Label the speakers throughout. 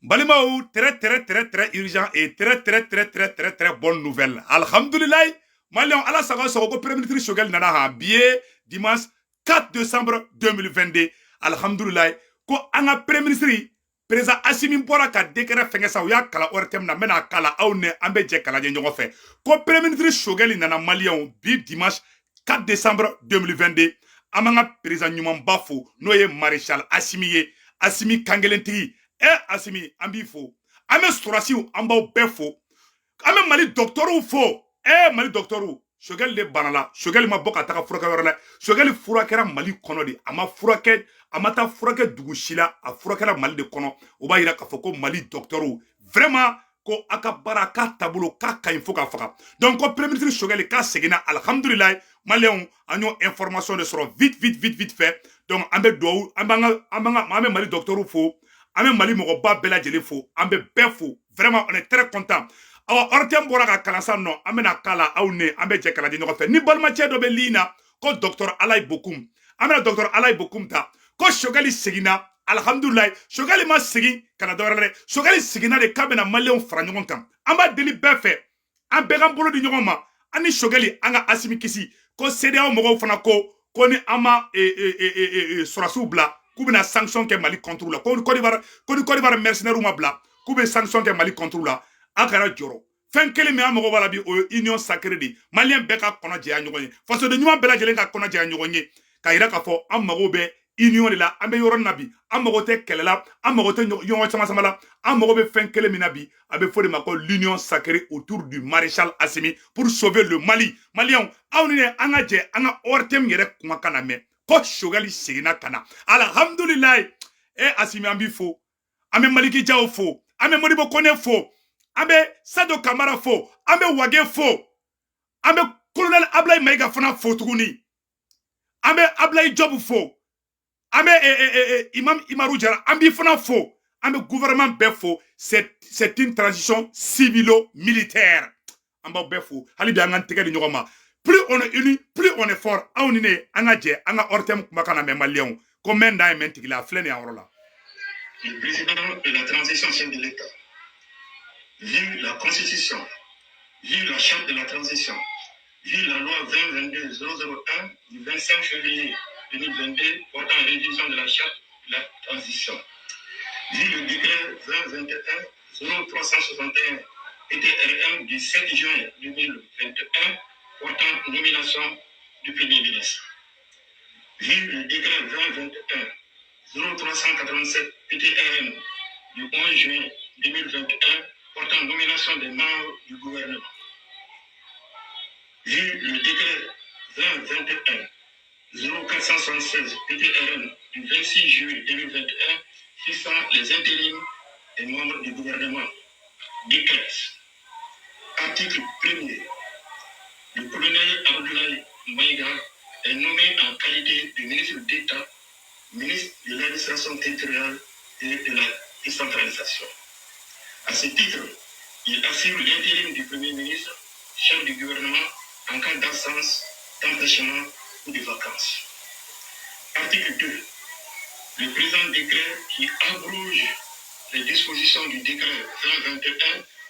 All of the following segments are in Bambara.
Speaker 1: Balimao, très urgent et très bonne nouvelle. Alhamdulillah, Malion, ala saga sogo premier ministre Choguel nana ha billet dimanche 4 décembre 2022. Alhamdulillah, ko anga premier ministre président Assimi bora ka décret fengé sa ya kala ortem na mena kala awne ambe je kala je ñogo fe. Ko premier ministre Choguel nana Malion bi dimanche 4 décembre 2022. Amanga président ñumam bafo noye maréchal Assimi Kangelentigi. Assimi ambi fo ame surasiw ambaw befo ame mali docteuru fo mali docteuru Choguel de banala Choguel ma boka taka furaka wala Choguel furakera mali kono di ama furake amata furake dugushila a furakera mali de kono o ba yira ka fo ko mali docteuru vraiment ko aka baraka tabulo ka info ka faka donc ko premier ministre Choguel ka segina alhamdulillah malion anyo information de soro vite fait donc ambe do ambe mali docteuru fo Amé Mali Mogoba Bela Jelifo, Ambe Befo, vraiment on est très content. Alors, Ortem Boraka Kalansan non, Amena Kala, Aune, Ambe Jekala Dinofe, ni Balmache Dobelina, ko Dr. Alay Bokoum, Amena Dr. Alay Bokoum ta, ko Chogali Segina, Alhamdulillah, Chogali ma Segi, Kanadorale, Chogali Segina de Kabena Malion Franyon kan, Amba Deli Befe, Ambegan Bolo di Nyoma, Ani Chogali, Anga Assimi Kisi, ko CDAO Mogo Fanako, Koni Ama Sorasu Bla, Koubena sanction ke Mali contre la Côte d'Ivoire mercenaire ou mabla Koube sanction ke Mali contre la akara joro fen kele me amogo wala bi o union sacrée di malien beka kono je anyogonye faso de nyuma bela jelen ka kono je anyogonye ka ira ka fo amago be union de la ambe yoron nabi amago te kelela amago te yongo chama samala amago be fen kele minabi abe fo de mako l'union sacrée autour du maréchal Assimi pour sauver le Mali malien awnine anga je anga ortem yere kuma kana me ko Chogali segina kana alhamdulillah Assimi ambi fo ame Maliki Diao fo ame Modibo Kone fo ame Sado Kamara fo ame Wage fo ame colonel Ablaye Maïga fana fo tuguni ame Ablaye Job fo ame Imam Imarou Diarra ambi fana fo ame gouvernement befo c'est une transition civilo-militaire amba befo hali bi angan tege di ñogoma. Plus on est unis, plus on est fort. Aounine, angadje, anga ortem kumakana me malion. Combien d'années il a flène en rola?
Speaker 2: Le président de la transition chef de l'État, vu la Constitution, vu la charte de la transition, vu la loi 2022-001 du 25 février 2022 portant révision de la charte de la transition, vu le décret 2021-0361 PTRM du 7 juin 2021 portant nomination du Premier ministre. Vu le décret 2021-0387 PTRM du 11 juin 2021 portant nomination des membres du gouvernement. Vu le décret 2021-0476 PTRM du 26 juillet 2021 fixant les intérims des membres du gouvernement. Décret. Article 1er. Le colonel Abdoulaye Maïga est nommé en qualité de ministre d'État, ministre de l'administration territoriale et de la décentralisation. À ce titre, il assure l'intérim du Premier ministre, chef du gouvernement, en cas d'absence, d'empêchement ou de vacances. Article 2. Le président décret qui abroge les dispositions du décret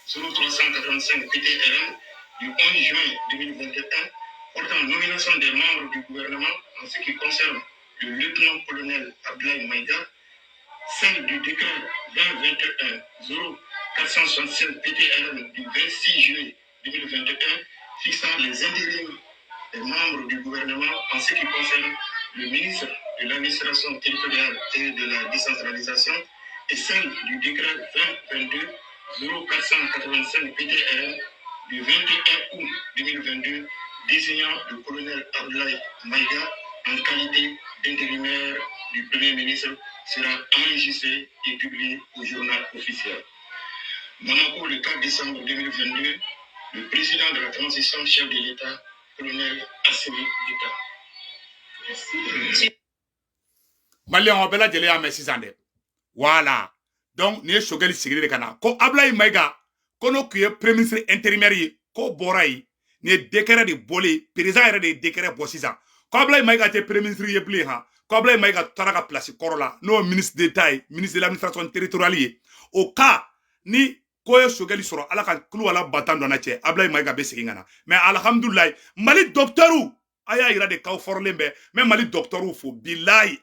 Speaker 2: 2021-0385 PTRM du 11 juin 2021 portant nomination des membres du gouvernement en ce qui concerne le lieutenant-colonel Abdoulaye Maïga, celle du décret 2021-0467 PTRM du 26 juillet 2021 fixant les intérims des membres du gouvernement en ce qui concerne le ministre de l'administration territoriale et de la décentralisation et celle du décret 2022-0485 PTRM du 21 août 2022 désignant le colonel Abdoulaye Maïga en qualité d'intérimaire du Premier ministre sera enregistré et publié au journal officiel. Bamako, le 4 décembre 2022, le président de la transition chef de l'État, colonel Assimi Goïta.
Speaker 1: Merci. Malien Obela Djele a Messi Zande. Voilà. Donc, nous Choguel Sigri de Kana. Ko Ablaye Maïga, kono kuye Premier ministre intérimaire, ko Boraï, ne décret de bolé, président de décret bossisa. Ko Ablaye Maïga te Premier ministre yeble ha. Ko Ablaye Maïga taraka place Korola, no ministre d'État, ministre de l'administration territoriale. au cas ni ko ye Choguel sɔrɔ ala ka kulu wala batan dɔ na cɛ Ablaye Mayiga bɛ segin ka na mais alhamdoulilahi Mali docteuru a y'a yira de kaw fɔrɔlen bɛ mais Mali docteuru fo bilahi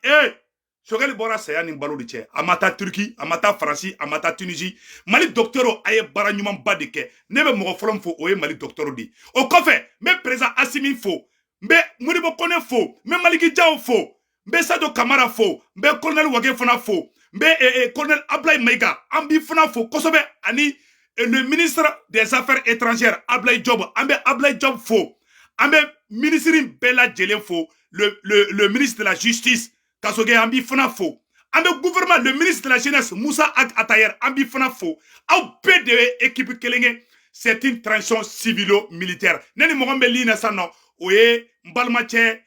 Speaker 1: Choguel bɔra saya ni balo de cɛ a ma taa Turki a ma taa Faransi a ma taa Tunisie Mali docteuru a ye baara ɲumanba de kɛ ne bɛ mɔgɔ fɔlɔ min fo o ye Mali docteuru de o kɔfɛ n bɛ président Assimi fo n bɛ Modibo Kone fo n bɛ Maliki Diaw fo n bɛ Sadio Kamara fo n bɛ colonel Wage fana fo n bɛ colonel Ablaye Mayiga an b'i fana fo kosɛbɛ ani le ministre des affaires étrangères Ablaye Diop an bɛ Ablaye Diop fo an bɛ ministre bɛɛ lajɛlen fo le ministre de la justice Kasoge an b'i fana fo an bɛ gouvernement le ministre de la jeunesse Moussa Atayer an b'i fana fo aw bɛɛ de ye équipe kelen ye c'est une transition civilo-militaire ne ni mɔgɔ min bɛ ligne na sisan nɔ o ye n balimacɛ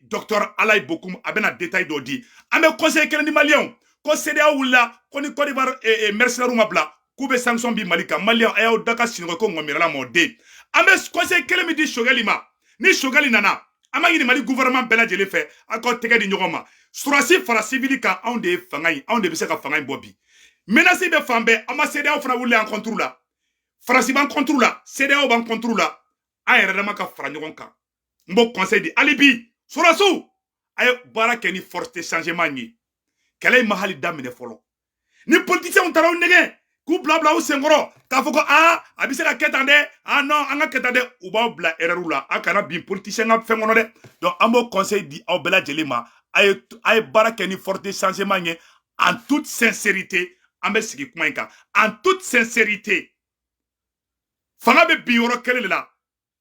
Speaker 1: docteur Alaye Bokoum a bɛna détail dɔ di an bɛ conseil kelen di maliyɛnw ko CEDEAO wulila ko ni Côte d'Ivoire mercenaires ma bila k'u bɛ sanction bi Mali kan maliyɛnw a y'aw da ka sinɔgɔ ko ŋɔmirala mɔ den an bɛ conseil kelen min di Choguel ma ni Choguel nana an b'a ɲini Mali gouvernement bɛɛ lajɛlen fɛ a k'aw tɛgɛ di ɲɔgɔn ma surasi fara civil kan anw de ye fanga in anw de bɛ se ka fanga in bɔ bi menace bɛ fan bɛɛ an ma CEDEAO fana wuli an contre la Faransi b'an contre la CEDEAO b'an contre la an yɛrɛ dama ka fara ɲɔgɔn kan n b'o conseil di hali bi surasiw a ye baara kɛ ni force de changement ye kɛlɛ in ma hali daminɛ fɔlɔ ni politiciens taara aw nɛgɛ k'u bila aw senkɔrɔ k'a fɔ ko a bɛ se ka kɛ tan dɛ non an ka kɛ tan dɛ u b'aw bila erreur la a kana bin politicien ka fɛn kɔnɔ dɛ donc an b'o conseil di aw bɛɛ lajɛlen ma a ye baara kɛ ni force de changement ye en toute sincérité an bɛ sigi kuma in kan en toute sincérité fanga bɛ bin yɔrɔ kelen de la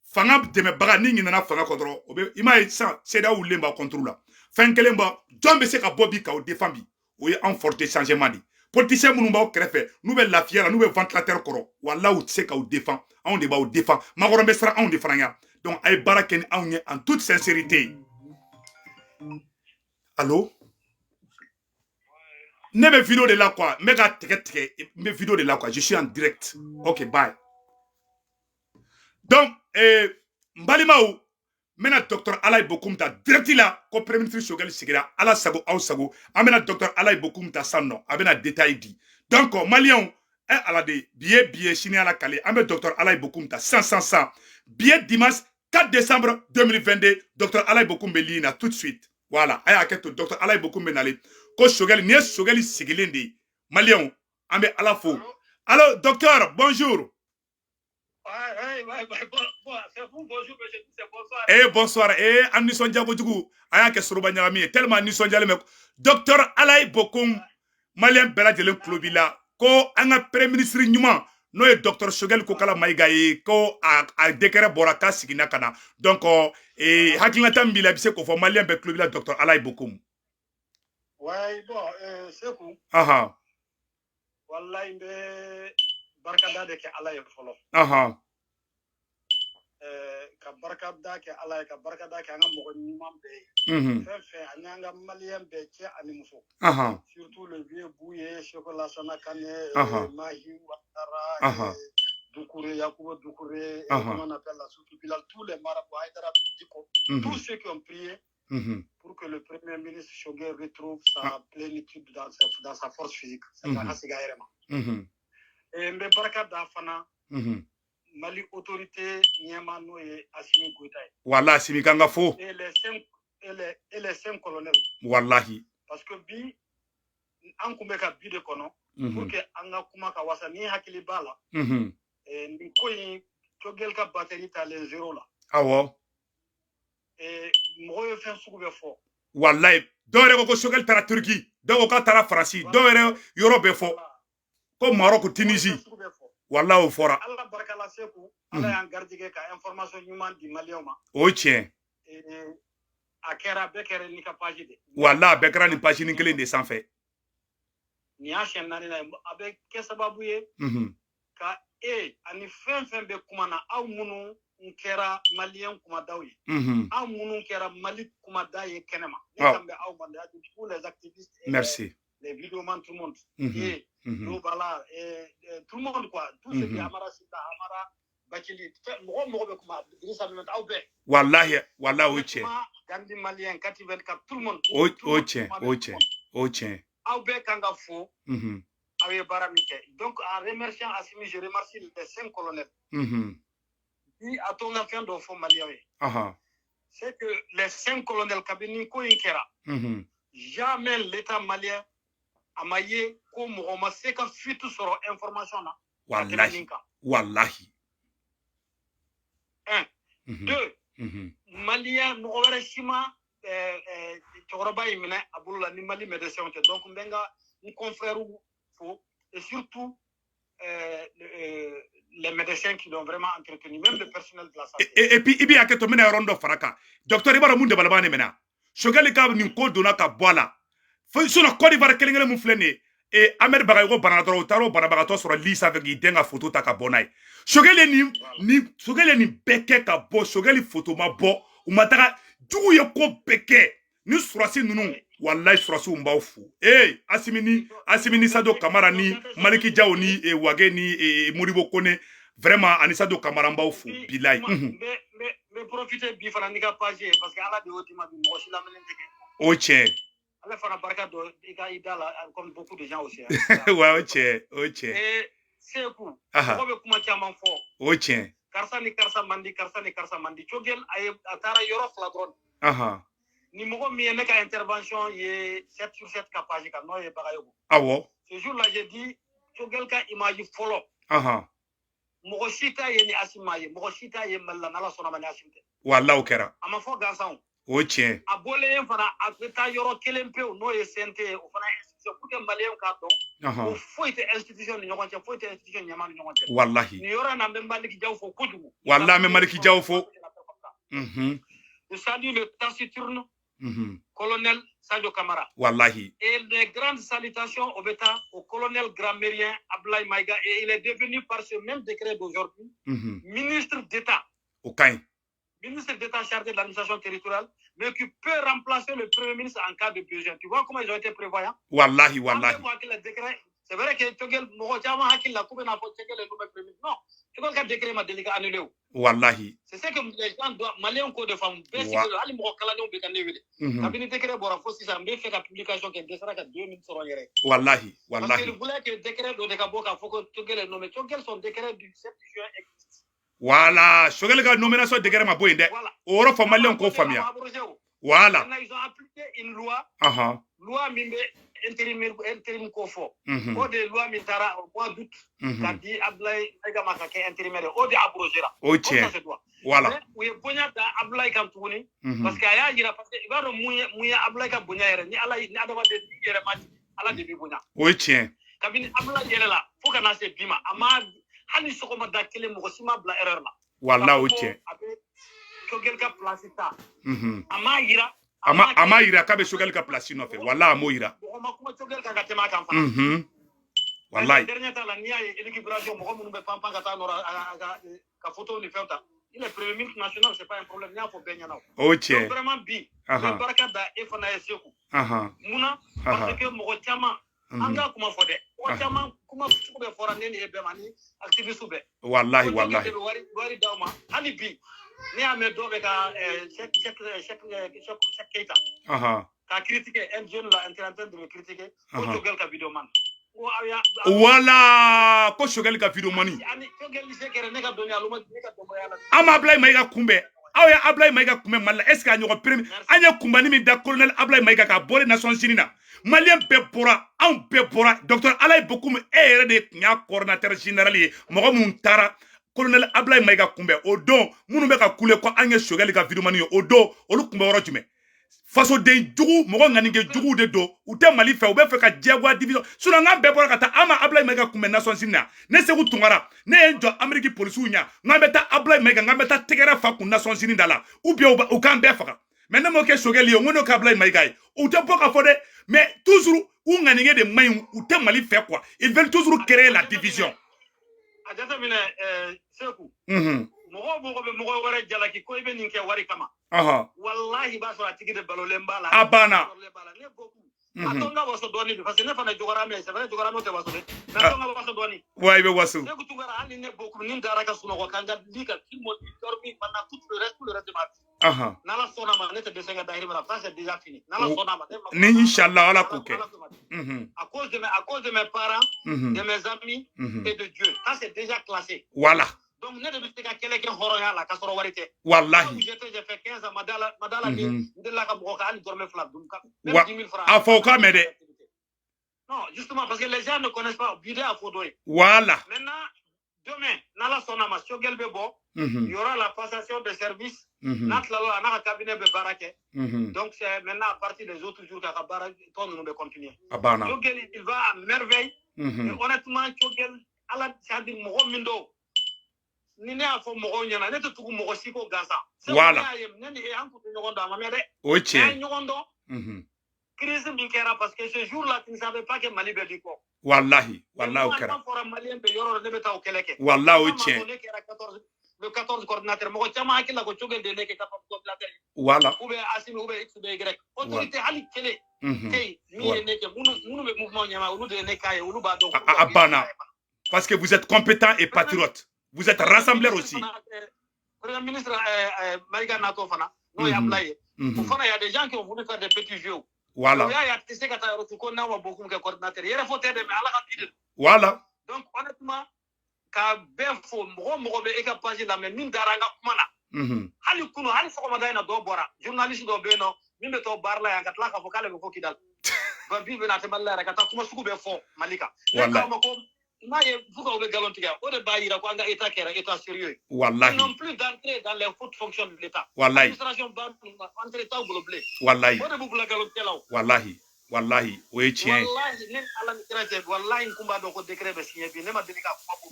Speaker 1: fanga dɛmɛbaga ni ɲinana fanga kɔ dɔrɔn o bɛ i m'a ye sisan CEDEAO wulilen b'a contre la fɛn kelen bɔ jɔn bɛ se ka bɔ bi k'aw défend bi o ye anw force de changement de politiciens minnu b'aw kɛrɛfɛ n'u bɛ lafiya la n'u bɛ ventilateur kɔrɔ walahi u tɛ se k'aw défend anw de b'aw défend makɔrɔ bɛ siran anw de fana ɲɛ donc a ye baara kɛ ni anw ye en toute sincérité allo ne bɛ vidéo de la quoi n bɛ ka tigɛ tigɛ n bɛ vidéo de la quoi je suis en direct ok bye donc n balimaw n bɛna docteur Alaye Bokoum ta direct la ko premier ministre Choguel sigira ala sago aw sago an bɛna docteur Alaye Bokoum ta san nɔ a bɛna détail di donc maliyɛnw ala de bi ye sini ala kale an bɛ docteur Alaye Bokoum ta san bi ye dimanche 4 décembre 2022 docteur Alaye Bokoum bɛ ligne na tout de suite voilà a y'a kɛ to docteur Alaye Bokoum bɛ nalen ko Choguel ni ye Choguel sigilen de ye maliyɛnw an bɛ ala fo allo docteur bonjour.
Speaker 3: C'est vous, bonjour, monsieur, c'est bonsoir.
Speaker 1: Bonsoir. An nisɔndiya kojugu a y'a kɛ soroba ɲagami ye tellement nisɔndiyalen bɛ docteur Alaye Bokoum maliyɛn bɛɛ lajɛlen tulo b'i la ko an ka premier ministre ɲuman n'o ye docteur Choguel Kokala Mayiga ye ko a décret bɔra k'a seginna ka na donc hakilinata min b'i la i bɛ se k'o fɔ maliyɛn bɛɛ tulo b'i la docteur Alaye Bokoum.
Speaker 3: Ouais, bon, Sekou. Wallahi n bɛ barikada de kɛ ala ye fɔlɔ. Ka barikada kɛ ala ye ka barikada kɛ an ka mɔgɔ ɲuman bɛɛ ye. Fɛn fɛn ani an ka maliyɛn bɛɛ cɛ ani muso. Surtout le vieux Bouye, Seko Lassana Kane, Mahi Ouattara, Doucouré, Yakuba Doucouré, comment on appelle la surtout Bilal, tous les marabouts, Haïdara Diko, tous ceux qui ont prié pour que le premier ministre Choguel retrouve sa plénitude dans sa force physique. C'est pas Hasiga Erema. Et mbe barikada fana Mali autorité nyema no ye Assimi Goïta.
Speaker 1: Wallahi Assimi kanga fo.
Speaker 3: Et les 5 colonels.
Speaker 1: Wallahi.
Speaker 3: Parce que bi an kumbe ka bi de kono pour que an ka kuma ka wasa ni hakili bala. Ni ko yi Choguel ka batterie ta les 0 la.
Speaker 1: Awo.
Speaker 3: Et mo ye fen sugu be fo.
Speaker 1: Wallahi dɔw yɛrɛ ko Choguel tara Turki dɔw ko tara Faransi dɔw yɛrɛ yɔrɔ bɛ fɔ ko Maroc Tunisie wallahi o fɔra
Speaker 3: ala barikala Seku ala y'an garijɛgɛ ka information ɲuman di maliyɛnw ma
Speaker 1: o ye tiɲɛ
Speaker 3: a kɛra bɛɛ kɛra ni ka page de
Speaker 1: wallahi a bɛɛ kɛra nin page nin kelen de sanfɛ
Speaker 3: nin y'a siɲɛ 4 nan ye a bɛ kɛ sababu ye ka ani fɛn fɛn bɛ kuma na aw minnu kɛra maliyɛn kumadaw ye aw minnu kɛra Mali kumada ye kɛnɛma ne kan bɛ aw ma tous les activistes
Speaker 1: merci
Speaker 3: les vidéomans tout le monde Nobala tout le monde quoi tout ce qui Amara Sita Amara Bakili mɔgɔ bɛ kuma Idrissa Minɛnta aw bɛɛ
Speaker 1: wallahi o ye tiɲɛ
Speaker 3: Gandi maliyɛn 84 tout le monde
Speaker 1: o tiɲɛ aw bɛɛ
Speaker 3: kan ka fo avec Baramike. Donc, en remerciant Assimi, je remercie les 5 colonels. Qui à ton affaire de fond malien. C'est que les 5 colonels Kabini Koinkera, jamais l'État malien a maillé comme on sait qu'un fuite sur information.
Speaker 1: Wallahi. Wallahi.
Speaker 3: 1. 2. Malien, nous avons récemment ni Mali médecin. Donc, nous confrères et surtout les médecins qui l'ont vraiment entretenu, même le personnel de la santé.
Speaker 1: Et puis, il y a quelques minutes rondo faraka. Docteur Ibara Munde Balabane mena. Shogali ka ni ko dona ka boala. Fo sur la Côte d'Ivoire kelengele mu flene et Ahmed Bagayo banadro taro banabagato sur liste avec idenga photo ta ka bonai. Shogali ni beke ka bo shogali photo ma bo ou mataka du ye ko beke ni surasi nunu wallahi surasi umba fu. Asimini Sado Kamara ni Maliki Diaw ni e Wage ni e Modibo Kone vraiment Anisado Kamara mba fu bilai.
Speaker 3: Mais profitez bi fana nika page parce que ala de otima bi mo la menenteke.
Speaker 1: Oche.
Speaker 3: Ala fana barka do idala comme beaucoup de gens aussi.
Speaker 1: Ouais, oche.
Speaker 3: Et c'est coup. Ko be kuma chaman fo.
Speaker 1: Oche.
Speaker 3: Karsa ni karsa mandi chogel ay atara yoro fladron. Ni mogo mi ene ka intervention ye 7 sur 7 capacité ka no ye bagayogo.
Speaker 1: Awo.
Speaker 3: Ce jour là j'ai dit chogel ka image follow. Mogo shita ye ni asimaye mogo shita ye malla nala sona mani asimte.
Speaker 1: Wallahu kera.
Speaker 3: Ama fo gansan.
Speaker 1: Oche.
Speaker 3: Abole en fana aketa yoro kelempe no ye sente o fana institution pour que malien ka don. O faut être institution ni nyonche faut être institution nyama ni nyonche.
Speaker 1: Wallahi.
Speaker 3: Ni yoro na memba Maliki Diaw fo kojugu.
Speaker 1: Wallahi me Maliki Diaw fo.
Speaker 3: Je salue le taciturne colonel Sadio Kamara.
Speaker 1: Wallahi.
Speaker 3: Et les grandes salutations au colonel grammairien Ablaye Maïga. Et il est devenu par ce même décret d'aujourd'hui ministre d'État. Ministre d'État chargé de l'administration territoriale, mais qui peut remplacer le Premier ministre en cas de besoin. Tu vois comment ils ont été prévoyants?
Speaker 1: Wallahi.
Speaker 3: C'est vrai que Togel Morochama Hakil la coupe n'a pas checké le nouveau Premier ministre. Non. Tu vois que le décret m'a délégué annulé.
Speaker 1: Wallahi.
Speaker 3: C'est ce que les gens doivent. Malien code de femmes. Ali Morocalano Bécanéville. Cabinet décret pour renforcer ça. Mais fait la publication qui est déclarée à 2000 sur le
Speaker 1: Wallahi.
Speaker 3: Parce qu'il voulait que le décret de Dekaboka, il faut que Togel est nommé. Togel, son décret du 7 juin existe.
Speaker 1: Voilà. Togel a nomination de décret ma boinde. Oro fa Malien ko famia. Voilà.
Speaker 3: Ils ont appliqué une loi. Loi Mimbe. Intérim Kofo. Au de loi Mintara au mois d'août, qu'a dit Ablaye Maïga qui est intérimaire, au de abrogera.
Speaker 1: Voilà.
Speaker 3: Oui, Bonya da Ablaye Kantouni, parce qu'il y a parce qu'il va mouiller Ablaye Kabonya, ni Allah, ni Adama de Yeremati, Allah de Bibonya.
Speaker 1: Oui, tiens.
Speaker 3: Kabini Ablaye Yerela, faut qu'on a ce bima. Amad, Hani Sokoma Dakele Mokosima Bla erreur là.
Speaker 1: Voilà, oui, tiens.
Speaker 3: Quelqu'un placita. Amayira.
Speaker 1: Ama ira kabe Shogel ka place no fe wala mo ira wallahi
Speaker 3: dernier temps la nia l'équipation mo mo be pampa ka nora ka photo ni fenta il est premier ministre national c'est pas un problème nia faut benya na
Speaker 1: ok
Speaker 3: vraiment bi baraka da e fana yeseku muna parce que mo chama anga kuma fode o chama kuma be fora neni e be mani activiste be
Speaker 1: wallahi
Speaker 3: wari dawma hani bi ni a me dobe ka check Keita ka critiquer un jeune là en train de me critiquer ko Togel ka vidéo man
Speaker 1: voilà ko Togel ka vidéo mani
Speaker 3: ani Togel li sekere ne ka doni aluma ne ka domo yala
Speaker 1: ama Ablaye Maïga kumbe ya Ablaye Maïga kumbe malla est-ce que anyo premier anya kumbani mi da colonel Ablaye Maïga ka bolé nation sinina malien bepora an bepora docteur Alaye Bokoum ere de nya coordinateur général mo mun tara colonel Ablaye Maïga kumbe o don munu be ka kule ko anye Togel ka vidéo mani o do olu kumbe woro jume faso de jugu mogo nganige jugu de do u te Mali fe u be fe ka diagwa division suna ngam be bora kata ama Ablaye Maïga kumbe nation sinna ne se ku tungara ne enjo Amerique police unya ngam beta Ablaye Maïga ngam beta tegera fa ku nation sinni dala ou bien u kan be faka mais ne mo ke Togel yo ngono ka Ablaye Maïga u te boka fode mais toujours u nganige de mayu u te Mali fe quoi ils veulent toujours créer la division
Speaker 3: adata mine seku mogo wara jalaki ko ibe ninke wari kama wallahi ba so atigi de balole mbala
Speaker 1: abana
Speaker 3: ne boku atonga waso doni parce que ne fana jogara me c'est vrai jogara no te waso de atonga waso doni
Speaker 1: ouais be waso
Speaker 3: seku tugara ali ne boku nin dara ka suno ko kanga lika kimo dormi bana tout le reste de ma vie Nala sonama ne te desenga d'arriver ça c'est déjà fini. Nala sonama.
Speaker 1: Ni inchallah ala kouke.
Speaker 3: À cause de mes parents, de mes amis et de Dieu. Ça c'est déjà classé.
Speaker 1: Voilà.
Speaker 3: Donc ne devez pas quelqu'un horoya la kasoro warite.
Speaker 1: Wallahi.
Speaker 3: J'ai fait 15 ans madala de la kabroka ali dorme flat donc même 10 000 francs.
Speaker 1: Afoka mede.
Speaker 3: Non, justement parce que les gens ne connaissent pas bidé à Fodoy.
Speaker 1: Voilà.
Speaker 3: Maintenant demain nala sonama Sogel Bebo, il y aura la passation de service. Natlalo anaka cabinet be barake. Donc c'est maintenant à partir des autres jours qu'à barake ton nous de continuer. Sogel il va à merveille. Et honnêtement Sogel ala c'est-à-dire mo mindo. Nine a fo mo nyana ne to tugu mo siko gasa.
Speaker 1: Voilà.
Speaker 3: Nene e an ko nyogondo amamede.
Speaker 1: Oche.
Speaker 3: Nyogondo. Crise militaire parce que ce jour-là tu ne savais pas que Mali be diko.
Speaker 1: Wallahi, wallahi au kera. Wallahi au tien.
Speaker 3: Le 14 coordinateur, moi, je suis là, je suis là,
Speaker 1: voilà.
Speaker 3: Ou bien Assim, ou bien X, ou bien Y. Autorité, Ali, Kélé.
Speaker 1: Parce que vous êtes compétent et patriote. Vous êtes rassembleur aussi.
Speaker 3: Premier ministre Maïga Nato Fana, il y a des gens qui ont voulu faire des petits jeux.
Speaker 1: Voilà. Voilà.
Speaker 3: Donc, honnêtement, quand ben fo mo be e ka page la mais min daranga kumana hali kuno hali fo ma dayna do bora journaliste do be no min be to barla ya gatla ka fo kale be fo kidal ba bi be na te balla ra kata kuma suku be fo malika
Speaker 1: wallahi
Speaker 3: ko ma ye fuka be galon tiga o de bayira ko anga état kera état sérieux
Speaker 1: wallahi
Speaker 3: non plus d'entrer dans les hautes fonctions de l'état
Speaker 1: wallahi
Speaker 3: administration ba entrer ta global
Speaker 1: wallahi
Speaker 3: o de bu la galon telaw
Speaker 1: wallahi wallahi oui tiens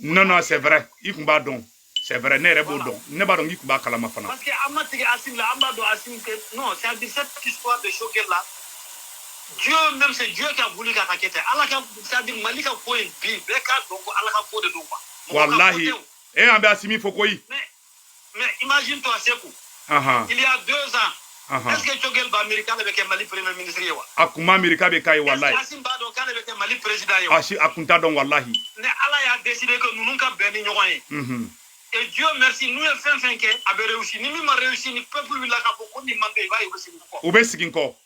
Speaker 1: non non c'est vrai il kumba don c'est vrai ne rebo don ne ba don il kumba kala mafana
Speaker 3: parce que amati asim la ambado asim que non c'est à dire cette histoire de Choguel là Dieu même c'est Dieu qui a voulu qu'à raquette Allah ka c'est à dire malika ko bi beka donc Allah ka ko de do
Speaker 1: wallahi et ambe asimi fokoyi
Speaker 3: mais imagine toi Sekou il y a 2 ans est-ce que Choguel ba américain avec Mali premier ministre yewa
Speaker 1: akuma américain be kai wallahi
Speaker 3: Asim ba do kan avec Mali président yewa
Speaker 1: ashi akunta don wallahi
Speaker 3: ne Allah a décidé que nous nunka beni nyokoye et Dieu merci nous fin que a réussi ni ma réussi ni peuple la ka ko ni mangay ba yosi ko
Speaker 1: obe siginko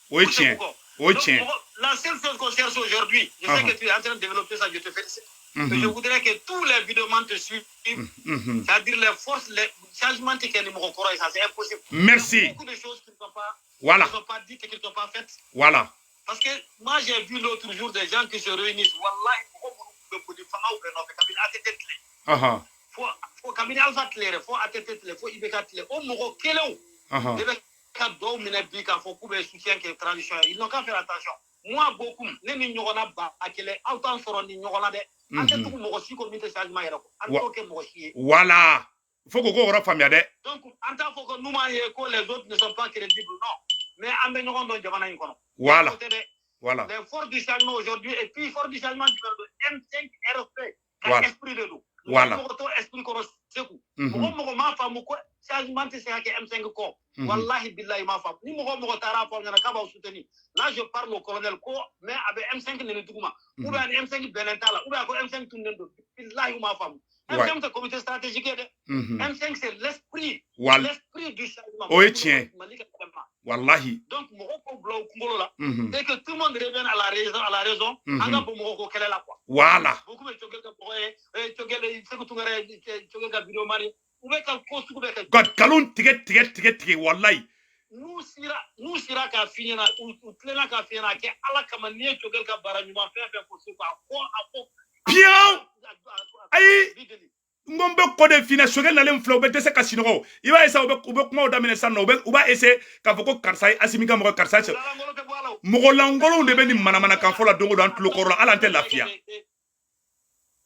Speaker 1: oui tiens oui tiens
Speaker 3: la seule chose qu'on cherche aujourd'hui je sais que tu es en train de développer ça je te félicite. Je voudrais que tous les vidéomans te suivent, c'est-à-dire les forces, les changements qui sont en ça c'est impossible.
Speaker 1: Merci.
Speaker 3: Il y a beaucoup de choses qui ne sont pas,
Speaker 1: voilà.
Speaker 3: qui ne sont pas dites et qui ne sont pas faites.
Speaker 1: Voilà.
Speaker 3: Parce que moi j'ai vu l'autre jour des gens qui se réunissent. Wallahi, faut cabinet alpha clair, faut attendre, faut ibeka clair. Au moro keleo. Quand do mine bi ka faut couper soutien que tradition. Ils n'ont qu'à faire attention. Moi beaucoup, les nyogona ba akele autant soro ni nyogona de.
Speaker 1: Voilà. Il faut que vous famille de.
Speaker 3: Donc, en tant que nous, les autres ne sont pas crédibles, non. Mais en venant dans le
Speaker 1: voilà. Voilà.
Speaker 3: Les forces du changement aujourd'hui, et puis forces du changement du M5 RFP,
Speaker 1: voilà.
Speaker 3: Esprit de nous.
Speaker 1: Voilà.
Speaker 3: Esprit de changement c'est M5 ko wallahi billahi ma fam ni mo tara fo ngana ka ba soutenir là je parle au colonel ko mais avec M5 ne duguma ou bien M5 benentala ou bien ko M5 tunendo billahi ma fam M5 c'est comité stratégique de M5 c'est l'esprit l'esprit du changement
Speaker 1: oui tiens wallahi
Speaker 3: donc mo ko blo kumbolo là c'est que tout le monde revienne à la raison anga bo mo ko kele la quoi
Speaker 1: voilà
Speaker 3: beaucoup de Choguel ka boye Choguel c'est que tu ngare Choguel ka vidéo mari
Speaker 1: God kalun tiget wallahi
Speaker 3: nous sira ka finira ou tlena ka finira ke ala kama nie Choguel ka baranyuma fait pour ce ko
Speaker 1: bien ay ngombe ko de fina Choguel na lem flow be dese kasino iba esa obe kuma odamene sanno uba ese ka foko karsai asimika mo karsai mo langolo de be ni manamana ka fola dongo do antlo korla ala ante lafia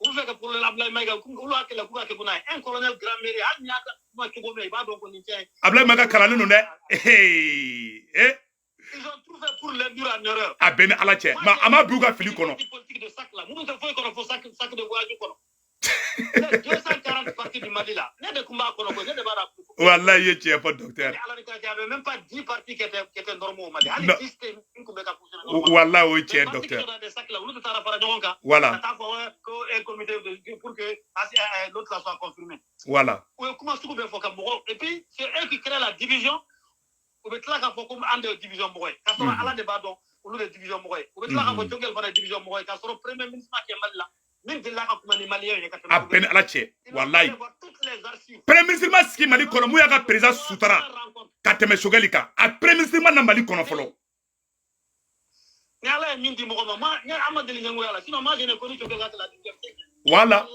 Speaker 3: ou fait que pour l'Ablaye Maïga ou la que la couga que kuna un colonel grand mairie a nyaka ma ko me ba donc ni tien
Speaker 1: Ablaye Maïga kalanu no de
Speaker 3: ils ont tout fait pour l'induire en erreur
Speaker 1: a ben ala che ma ama buga fili kono
Speaker 3: politique de sac là nous te faut qu'on faut sac de voyage kono 240 partis du Mali là ne de combat kono ko ne de bara
Speaker 1: wallahi ye che pas docteur
Speaker 3: il y avait même pas 10 partis qui étaient normaux au Mali allez 10
Speaker 1: wallahi oui che docteur
Speaker 3: des sacs là nous te tara para jonka
Speaker 1: voilà
Speaker 3: un comité pour que l'autre soit confirmé.
Speaker 1: Voilà.
Speaker 3: Et puis, c'est eux qui créent la division. Ou bien, là, quand on a une division, quand on a un débat, on a une division. Ou bien, là, quand on a une division, quand on a le premier ministre qui est mal là, même de là, quand on a les Maliens,
Speaker 1: à peine à la tché. Wallahi. Premier ministre, ce qui m'a dit, qu'on a président Soutara, Kateme Sogalika. Après ministre, n'a m'a dit qu'on a follow. Voilà.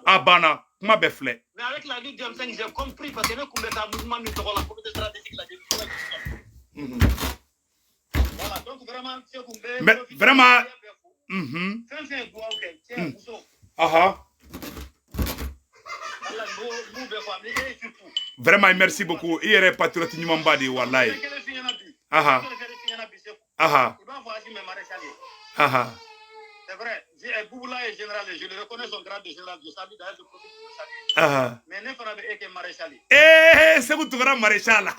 Speaker 1: Abana, ma befle.
Speaker 3: Mais avec la Ligue du 5, j'ai compris parce que nous avons un mouvement de la communauté stratégique. Voilà, donc vraiment,
Speaker 1: mais vraiment. Vraiment, merci beaucoup. Il est patriote Nimambadi, wallahi.
Speaker 3: C'est vrai, Bouboula est général, je le reconnais son grade de général, je salue d'ailleurs ce profil pour le saluer. Mais ne fera que maréchal.
Speaker 1: Eh, c'est vous tout grand maréchal.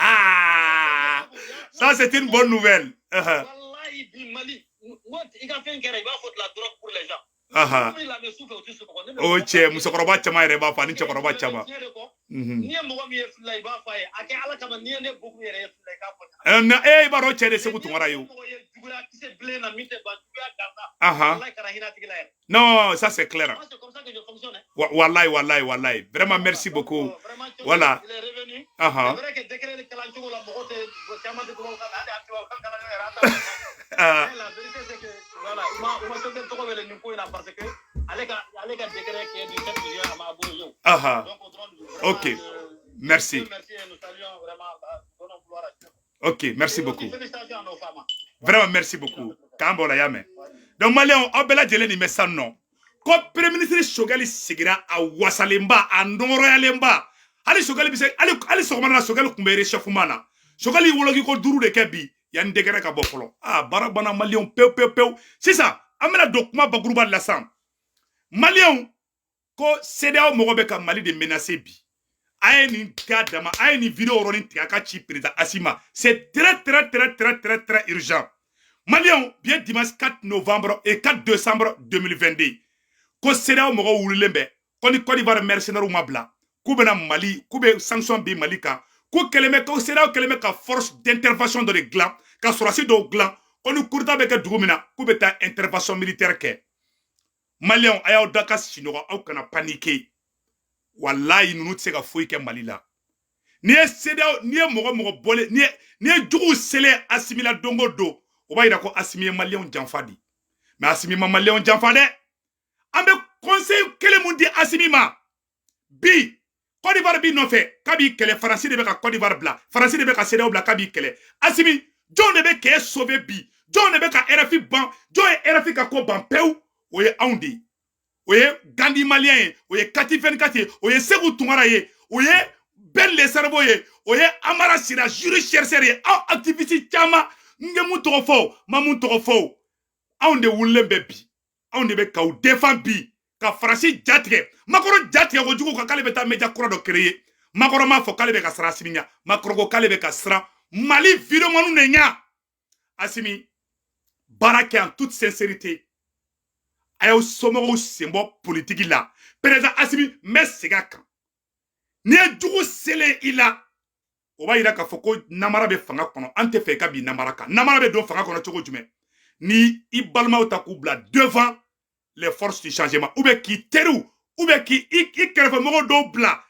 Speaker 1: Ça, c'est une bonne nouvelle.
Speaker 3: Wallahi, bi Mali, il a fait un guerre, il va foutre la drogue pour les gens. Il a me souffle au-dessus de ce
Speaker 1: oh, tiens, Moussokoroba Chama, il va faire une Chokoroba Chama.
Speaker 3: Ni mo mi efla iba fa e ake ala kama ni ne boku yere efla ka
Speaker 1: pota na e ba ro chere se kutu ngara yo non ça c'est clair
Speaker 3: c'est comme ça que je fonctionne
Speaker 1: wallahi wallahi wallahi vraiment merci beaucoup voilà
Speaker 3: il est revenu c'est vrai que décret de kalancho la mogote chama de ko la vérité c'est que voilà on se fait trop le nimpo ina parce que alega décret qui est du 7 juillet à Maboyo donc
Speaker 1: ok, merci. Ok, merci beaucoup. Vraiment, merci beaucoup. Donc, Malien, on a dit mais ça non. Quand le Premier ministre Chogali Sigira à Wassalemba, à Noroyalemba, allez Chogali, allez Sogmana, Chogali Kumbere Chafumana, Chogali Wologi ko Duru de Kabi, Yann Degara Kabofolo. Ah, Barabana Malien, peu. C'est ça. Amena Dokma Bagrouba de la Sam. Malien, ko CDAO Morobeka Mali de menacer bi. Aïe kadama, aïe vidéo ronin tiakachi président Assima. C'est très urgent. Malion, bien dimanche 4 novembre et 4 décembre 2022. Ko CEDEAO mogo wulembe, koni Côte d'Ivoire mercenaire mabla, koubena Mali, koube sanction bi Malika, ko keleme ko CEDEAO keleme ka force d'intervention dans les glands, ka sorasi do glands, koni kurta beke dugumina, koube ta intervention militaire ke. Malion ayaw dakas chinois au kana paniquer. Wallahi nous tse ka foyi ke Mali la. Ni CEDEAO ni mogo bolé, ni djugu sele assimila dongo do. On va dire que Assimi est malien janfadi. Mais Assimi est malien janfadi. On me conseille que le monde dit Assimi ma. Bi. Côte d'Ivoire bi non fait. Kabi kele Français de beka Côte d'Ivoire bla. Français de beka CEDEAO bla kabi kele. Assimi. John de beka sauvé bi. John de beka RFI ban. John RFI ka ko ban peu. Oye Aoundi. Oye Gandhi malien. Oye Kati 24. Oye Segou Toumara ye. Oye Ben le cerveau ye. Oye Amara Sira. Jury chercheur ye. Activiste chama. Ngemu tofo, mamun tofo. Aonde wulembe bi. Aonde be ka ou défend bi. Ka Francis jatre. Makoro jatre ko jugo ka kale beta media kura do créer. Makoro ma fo kale be ka sra siminya. Makoro ko kale be ka sra. Mali video manu nenya. Assimi barake en toute sincérité. Ayo somoro sembo politique la. Président Assimi messigaka. Ni jugo sele ila. Oba ira ka foko namara be fanga kono ante fe ka bi namara ka namara be do fanga kono chogo jume ni ibalma otakubla devant les forces du changement ou be ki teru ou be ki kerfa mo do bla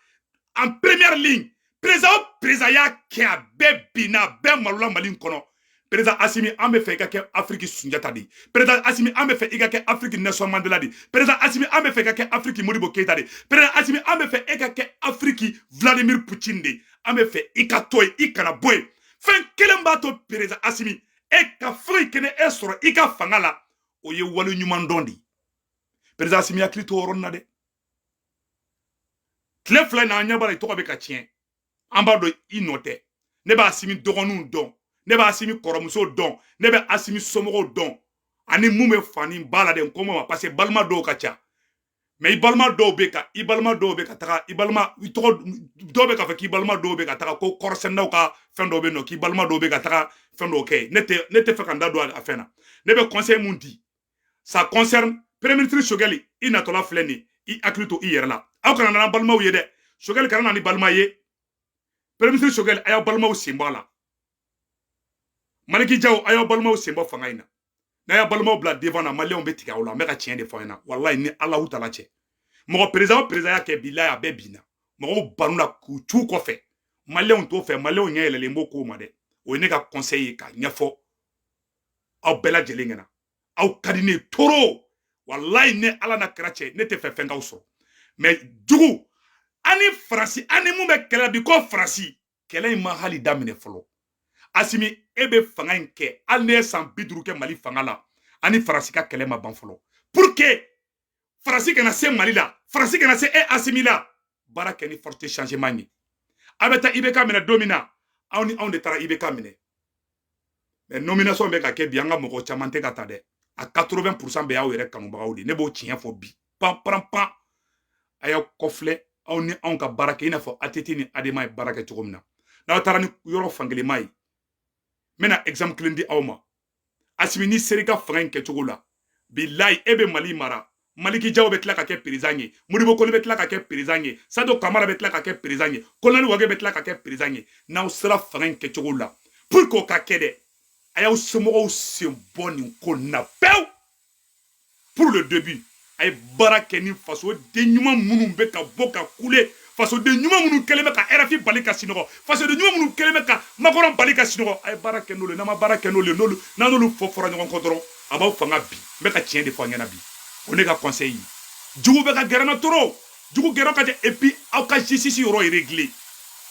Speaker 1: en première ligne président ya ki a be bina be malula malin kono président Assimi ambe fe ka ke Afrique Sunjata di président Assimi ambe fe ka ke Afrique Nelson Mandela di président Assimi ambe fe ka ke Afrique Modibo Keïta di président Assimi ambe fe ka ke Afrique Vladimir Poutine di ame fait ikatoy ikana boy fen kelembato président Assimi e ka fri kene esoro ika fangala oye walu nyuman dondi président Assimi akli to ron na de tle fla na nyabara to ko be ka tien ambado inote ne ba Assimi dogonu don ne ba Assimi koromuso don ne ba Assimi somogo don ani mume fani bala de komo parce que balma do ka cha mais ibalma do beka taka ibalma do beka fa ki ibalma do beka taka ko korsendaw ka fendo be no ki ibalma do beka taka fendo ke nete fa kanda do a fena ne be conseil mundi ça concerne premier ministre Choguel i natola filɛ nin i hakili to i yɛrɛ la aw kana nana balimaw ye dɛ Choguel kana na ni balima ye premier ministre Choguel a y'aw balimaw sen bɔ a la Maliki Jaw a y'aw balimaw sen bɔ fanga in na n'a y'a balimaw bila devant na maliyɛnw bɛ tigɛ aw la n bɛ ka tiɲɛ de fɔ aw ɲɛna walayi ni Alahu Taala cɛ mɔgɔ président o président y'a kɛ bilahi a bɛɛ binna mɔgɔw banu na k'u cu kɔfɛ maliyɛnw t'o fɛ maliyɛnw ɲɛ yɛlɛlen b'o ko ma dɛ o ye ne ka conseil ye ka ɲɛfɔ aw bɛɛ lajɛlen ɲɛna aw ka di ne toro walayi ne Ala na kira cɛ ne tɛ fɛ fɛn k'aw sɔrɔ mais jugu ani Faransi ani mun bɛ kɛlɛ bi ko Faransi kɛlɛ in ma hali daminɛ fɔlɔ Asimi e bɛ fanga in kɛ hali ne ye san 50 kɛ Mali fanga la ani Faransi ka kɛlɛ ma ban fɔlɔ pour que Faransi kana se Mali la Faransi kana se Asimi la baara kɛ ni forte changement ye a bɛ taa IBK minɛ don min na aw ni anw de taara IBK minɛ mais nomination bɛ ka kɛ bi an ka mɔgɔ caman tɛ ka taa dɛ a 80% bɛ y'aw yɛrɛ kanubagaw de ne b'o tiɲɛ fɔ bi pan a y'aw kɔfilɛ aw ni anw ka baara kɛ i n'a fɔ ATT ni ADEMA ye baara kɛ cogo min na n'aw taara ni yɔrɔ fangelema ye n bɛna exemple kelen di aw ma Asimi ni seri ka fanga in kɛcogo la bilahi e bɛ Mali mara Maliki Jaw bɛ tila ka kɛ président ye Modibo Kone bɛ tila ka kɛ président ye Sado Kamara bɛ tila ka kɛ président ye Colonel Wage bɛ tila ka kɛ président ye n'aw sera fanga in kɛcogo la pour que o ka kɛ dɛ a y'aw somɔgɔw sen bɔ nin ko na pewu pour le début a ye baara kɛ ni faso den ɲuman minnu bɛ ka bɔ ka kule fasoden ɲuman minnu kɛlen bɛ ka RFI bali ka sinɔgɔ fasoden ɲuman minnu kɛlen bɛ ka Makɔrɔn bali ka sinɔgɔ a ye baara kɛ n'olu n'an ma baara kɛ n'olu n'an n'olu fɔra ɲɔgɔn kɔ dɔrɔn a b'aw fanga bi n bɛ ka tiɲɛ de fɔ an ɲɛna bi o ne ka conseil ye jugu bɛ ka gɛrɛ na trop jugu gɛrɛ ka jɛ et puis aw ka justice yɔrɔ est réglé